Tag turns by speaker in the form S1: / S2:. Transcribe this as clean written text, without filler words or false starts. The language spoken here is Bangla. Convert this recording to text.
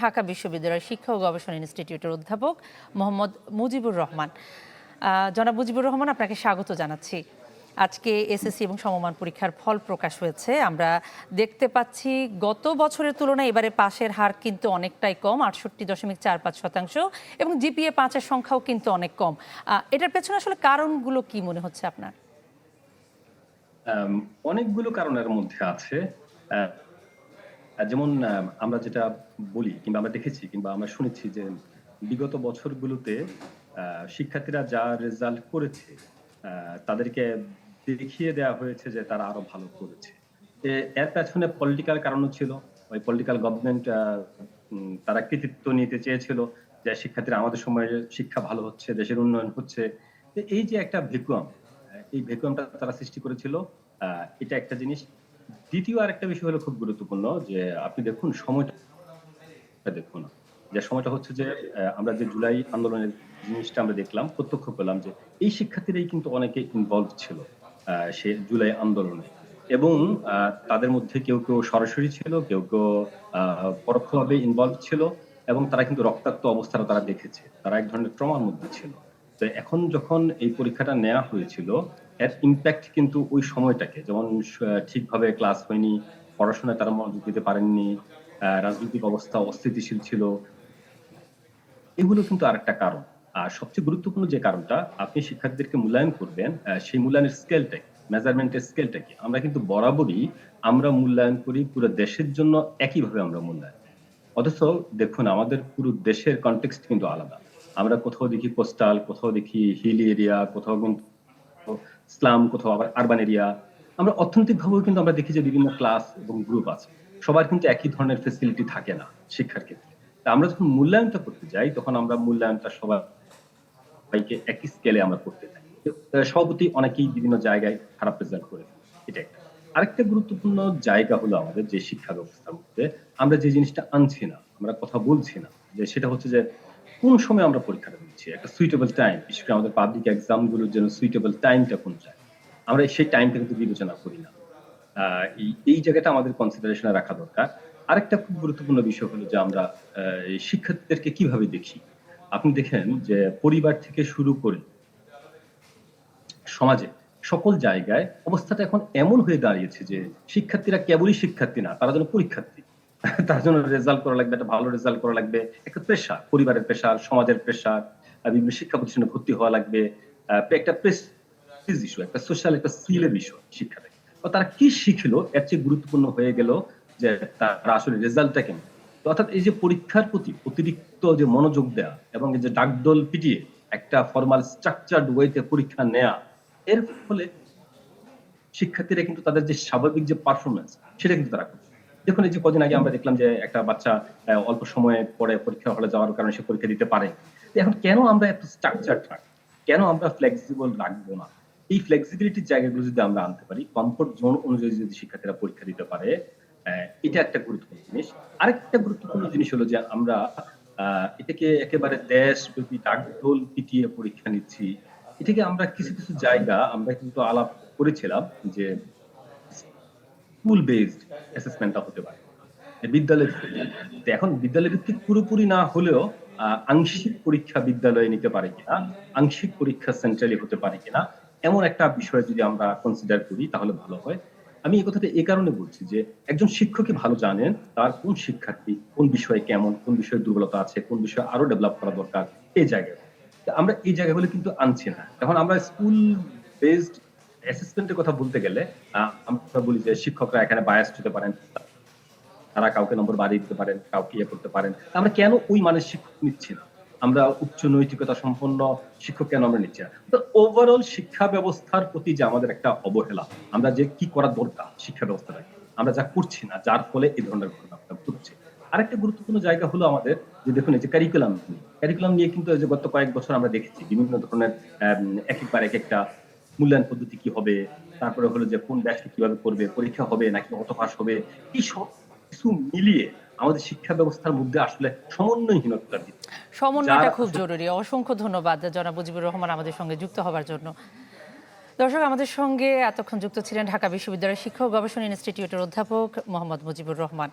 S1: ঢাকা বিশ্ববিদ্যালয়ের শিক্ষা ও গবেষণা ইনস্টিটিউটের অধ্যাপক মোহাম্মদ মুজিবুর রহমান। জনাব মুজিবুর রহমান, আপনাকে স্বাগত জানাচ্ছি। আজকে এসএসসি এবং সমমান পরীক্ষার ফল প্রকাশ হয়েছে। আমরা দেখতে পাচ্ছি গত বছরের তুলনায় এবারে পাশের হার কিন্তু অনেকটাই কম, ৬৮.৪৫%, এবং জিপিএ ৫-এর সংখ্যাও কিন্তু অনেক কম। এটার পেছনে আসলে কারণগুলো কি মনে হচ্ছে আপনার?
S2: অনেকগুলো কারণের মধ্যে আছে। যেমন আমরা যেটা বলি কিংবা আমরা দেখেছি কিংবা আমরা শুনেছি যে বিগত বছরগুলোতে শিক্ষার্থীরা যা রেজাল্ট করেছে তাদেরকে দেখিয়ে দেওয়া হয়েছে যে তারা আরো ভালো করেছে। এর পেছনে পলিটিক্যাল কারণও ছিল। ওই পলিটিক্যাল গভর্নমেন্ট তারা কৃতিত্ব নিতে চেয়েছিল যে শিক্ষার্থীরা আমাদের সময়ে শিক্ষা ভালো হচ্ছে, দেশের উন্নয়ন হচ্ছে। এই যে একটা ভ্যাকুয়াম, এই ভ্যাকুয়ামটা তারা সৃষ্টি করেছিল। এটা একটা জিনিস। দ্বিতীয় আরেকটা বিষয় হলো খুব গুরুত্বপূর্ণ, যে আপনি দেখুন সময়টা দেখুন, যে সময়টা হচ্ছে যে আমরা যে জুলাই আন্দোলনের জিনিসটা আমরা দেখলাম, প্রত্যক্ষ পেলাম যে এই শিক্ষার্থীরাই কিন্তু অনেকে ইনভলভ ছিল সে জুলাই আন্দোলনে, এবং তাদের মধ্যে কেউ কেউ সরাসরি ছিল, কেউ কেউ পরোক্ষভাবে ইনভলভ ছিল, এবং তারা কিন্তু রক্তাক্ত অবস্থাটা তারা দেখেছে, তারা এক ধরনের ট্রমার মধ্যে ছিল। তো এখন যখন এই পরীক্ষাটা নেওয়া হয়েছিল, এর ইম্প্যাক্ট কিন্তু ওই সময়টাকে, যেমন ঠিকভাবে ক্লাস হয়নি, পড়াশোনায় তারা মনোযোগ দিতে পারেননি, রাজনৈতিক অবস্থা অস্থিতিশীল ছিল, এগুলো কিন্তু আরেকটা কারণ। আর সবচেয়ে গুরুত্বপূর্ণ যে কারণটা, আপনি শিক্ষার্থীদেরকে মূল্যায়ন করবেন, সেই মূল্যায়নের স্কেলটা কি, মেজারমেন্টের স্কেলটা কি। আমরা কিন্তু বরাবরই আমরা মূল্যায়ন করি পুরো দেশের জন্য একইভাবে আমরা মূল্যায়ন। অথচ দেখুন, আমাদের পুরো দেশের কনটেক্সট কিন্তু আলাদা। আমরা কোথাও দেখি কোস্টাল, কোথাও দেখি হিলি এরিয়া, কোথাও কিন্তু স্লাম, কোথাও আবার আরবান এরিয়া। আমরা অর্থনৈতিকভাবেও কিন্তু আমরা দেখি যে বিভিন্ন ক্লাস এবং গ্রুপ আছে। সবার কিন্তু একই ধরনের ফেসিলিটি থাকে না শিক্ষার ক্ষেত্রে। তা আমরা যখন মূল্যায়নটা করতে যাই, তখন আমরা মূল্যায়নটা সবাইকে একই স্কেলে আমরা করতে চাই। সভাপতি অনেকেই বিভিন্ন জায়গায় খারাপ রেজাল্ট করে। এটা একটা। আরেকটা গুরুত্বপূর্ণ জায়গা হলো আমাদের যে শিক্ষা ব্যবস্থার মধ্যে আমরা যে জিনিসটা আনছি না, আমরা কথা বলছি না, যে সেটা হচ্ছে যে কোন সময় আমরা পরীক্ষাটা দিচ্ছি, একটা সুইটেবল টাইম। বিশেষ করে আমাদের পাবলিক এক্সাম গুলোর জন্য সুইটেবল টাইমটা কোনটা, আমরা সেই টাইমটা কিন্তু বিবেচনা করি না। এই জায়গাটা আমাদের কনসিডারেশনে রাখা দরকার। আরেকটা খুব গুরুত্বপূর্ণ বিষয় হলো যে আমরা এই শিক্ষার্থীদেরকে কিভাবে দেখি। আপনি দেখেন যে পরিবার থেকে শুরু করে সমাজে সকল জায়গায় অবস্থাটা এখন এমন হয়ে দাঁড়িয়েছে যে শিক্ষার্থীরা কেবলই শিক্ষার্থী না, তারা যেন পরীক্ষার্থী। তার জন্য রেজাল্ট করা লাগবে, একটা ভালো রেজাল্ট করা লাগবে, একটা প্রেশার, পরিবারের প্রেশার, সমাজের প্রেশার, বিভিন্ন শিক্ষা প্রতিষ্ঠানে ভর্তি হওয়া লাগবে, একটা প্রেস্টিজ ইস্যু, একটা সোশ্যাল, একটা স্কিলের বিষয় শিক্ষাটা। তারা কি শিখলো এর চেয়ে গুরুত্বপূর্ণ হয়ে গেল যে তারা আসলে রেজাল্টটা কেমন। তো অর্থাৎ এই যে পরীক্ষার প্রতি অতিরিক্ত যে মনোযোগ দেয়া এবং এই যে ডাকডোল পিটিয়ে একটা ফরমাল স্ট্রাকচারড ওয়েতে পরীক্ষা নেয়া, এর ফলে শিক্ষার্থীরা কিন্তু তাদের যে স্বাভাবিক যে পারফরমেন্স, সেটা কিন্তু তারা করছে। দেখুন, এই যে কদিন আগে আমরা দেখলাম যে একটা বাচ্চা অল্প সময়ে পরে পরীক্ষা হলে যাওয়ার কারণে সে পরীক্ষা দিতে পারে। এখন কেন আমরা এত স্ট্রাকচার রাখবো, কেন আমরা ফ্লেক্সিবল রাখবো না? এই ফ্লেক্সিবিলিটির জায়গাগুলো যদি আমরা আনতে পারি, কমফোর্ট জোন অনুযায়ী যদি শিক্ষার্থীরা পরীক্ষা দিতে পারে, এটা একটা গুরুত্বপূর্ণ জিনিস। আরেকটা গুরুত্বপূর্ণ জিনিস হলো যে আমরা এটাকে একেবারে দেশব্যাপী ডাকঢোল পিটিয়ে পরীক্ষা নিচ্ছি। এটাকে আমরা কিছু কিছু জায়গা আমরা কিন্তু আলাপ করেছিলাম যে স্কুল বেসড অ্যাসেসমেন্টটা হতে পারে, বিদ্যালয় ভিত্তিক। তো এখন বিদ্যালয় ভিত্তিক পুরোপুরি না হলেও আংশিক পরীক্ষা বিদ্যালয়ে নিতে পারে কিনা, আংশিক পরীক্ষা সেন্ট্রালি হতে পারে কিনা, এমন একটা বিষয় যদি আমরা কনসিডার করি তাহলে ভালো হয়। আমি এই কথাটা এই কারণে বলছি যে একজন শিক্ষকই ভালো জানেন তার কোন শিক্ষার্থী কোন বিষয়ে কেমন, কোন বিষয়ে দুর্বলতা আছে, কোন বিষয়ে আরো ডেভেলপ করা দরকার, এই জায়গায়। আমরা এই জায়গাগুলো কিন্তু আনছি না। এখন আমরা স্কুল বেসড অ্যাসেসমেন্টের কথা বলতে গেলে আমরা বলি যে শিক্ষকরা এখানে বায়াসড হতে পারেন, তারা কাউকে নম্বর বাড়িয়ে দিতে পারেন, কাউকে ইয়ে করতে পারেন। আমরা কেন ওই মানের শিক্ষক নিচ্ছি না? আমরা উচ্চ নৈতিকতা সম্পন্ন শিক্ষক কেন আমরা নিচ্ছি না? তো ওভারঅল শিক্ষা ব্যবস্থার প্রতি যে আমাদের একটা অবহেলা, আমরা যে কি করা দরকার শিক্ষা ব্যবস্থাটাকে, আমরা যা করছি না, যার ফলে এই ধরনের ঘটনাটা ঘটছে। আরেকটা গুরুত্বপূর্ণ জায়গা হলো আমাদের, যে দেখুন এই যে ক্যারিকুলাম নিয়ে কিন্তু যে গত কয়েক বছর আমরা দেখেছি বিভিন্ন ধরনের একেকবার একেকটা মূল্যায়ন পদ্ধতি কি হবে, তারপরে হলো যে কোন ব্যাচকে কিভাবে করবে, পরীক্ষা হবে নাকি অটো পাস হবে, এই সব কিছু মিলিয়ে আমাদের শিক্ষা ব্যবস্থার মধ্যে আসলে সমন্বয়হীনতা দিচ্ছে।
S1: সমন্বয়টা খুব জরুরি। অসংখ্য ধন্যবাদ জনাব মুজিবুর রহমান আমাদের সঙ্গে যুক্ত হবার জন্য। দর্শক, আমাদের সঙ্গে এতক্ষণ যুক্ত ছিলেন ঢাকা বিশ্ববিদ্যালয়ের শিক্ষা ও গবেষণা ইনস্টিটিউটের অধ্যাপক মোহাম্মদ মুজিবুর রহমান।